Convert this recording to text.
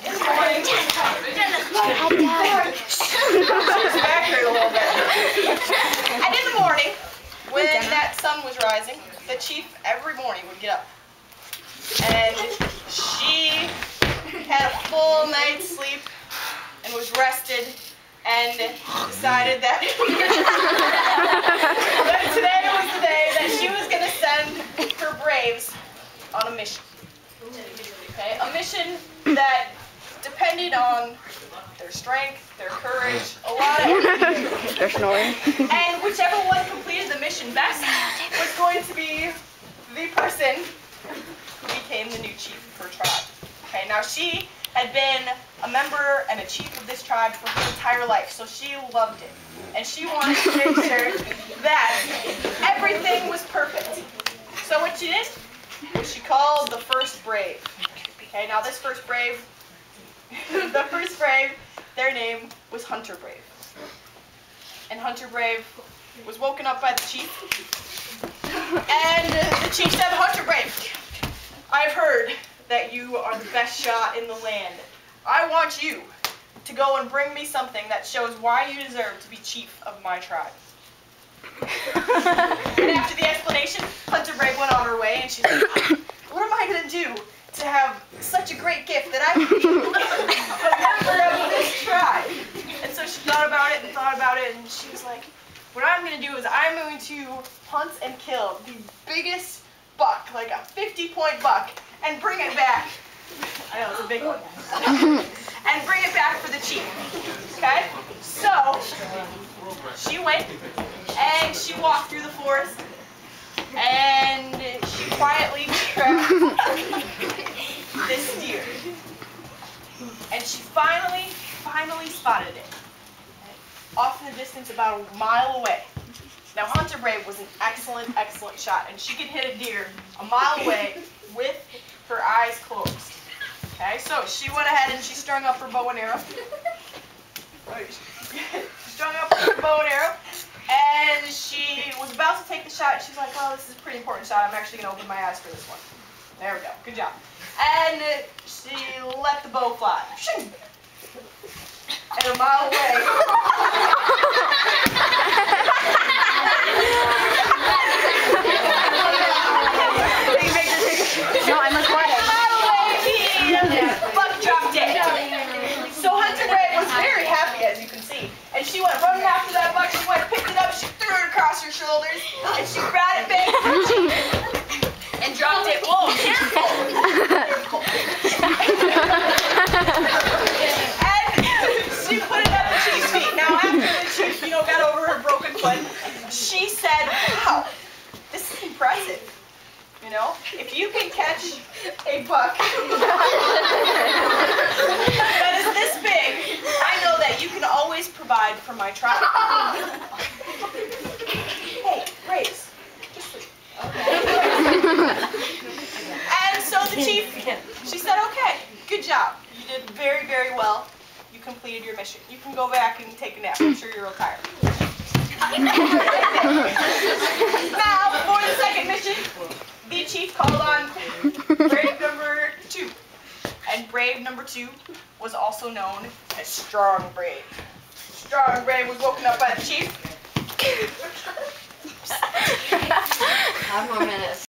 in the morning, and in the morning, when that sun was rising, the chief every morning would get up. And she had a full night's sleep and was rested and decided that, that today was the day that she was going to send her braves on a mission. Okay, a mission that depended on their strength, their courage, a lot of everything. They're snoring. And whichever one completed the mission best was going to be the person who became the new chief of her tribe. Okay, now she had been a member and a chief of this tribe for her entire life, so she loved it. And she wanted to make sure that everything was perfect. So what she did was she called the first brave. Okay, now this first brave, the first brave, their name was Hunter Brave. And Hunter Brave was woken up by the chief. And the chief said, Hunter Brave, I've heard that you are the best shot in the land. I want you to go and bring me something that shows why you deserve to be chief of my tribe. And after the explanation, Hunter Brave went on her way, and she's like, what am I going to do to have such a great gift that I can be a member of this tribe? And so she thought about it, and she was like, what I'm going to do is I'm going to hunt and kill the biggest buck, like a 50-point buck, and bring it back. I know, it's a big one. And bring it back for the chief. Okay? So, she went, and she walked through the forest, and she quietly tracked this deer. And she finally spotted it. Off in the distance, about a mile away. Now, Hunter Brave was an excellent shot, and she could hit a deer a mile away with her eyes closed. Okay, so she went ahead and she strung up her bow and arrow. And she was about to take the shot. She's like, oh, this is a pretty important shot. I'm actually going to open my eyes for this one. There we go. Good job. And she let the bow fly. And a mile away. No, I'm recording. Buck dropped dead. So Hunter Brave was very happy, as you can see. And she went running after that buck. She went, picked it up, she threw it across her shoulders, and she brought it back to her chief and dropped it. Whoa, careful! And she put it at the chief's feet. Now, after the chief, got over her broken foot, she said, wow, this is impressive. If you can catch a buck that is this big, I know that you can always provide for my tribe. Hey, Braves, just sleep. Okay. And so the chief, she said, okay, good job. You did very, very well. You completed your mission. You can go back and take a nap. I'm sure you're real tired. Now, for the second mission, the chief called on brave number 2. And brave number 2 was also known as Strong Brave. Strong Brave was woken up by the chief. 5 more minutes.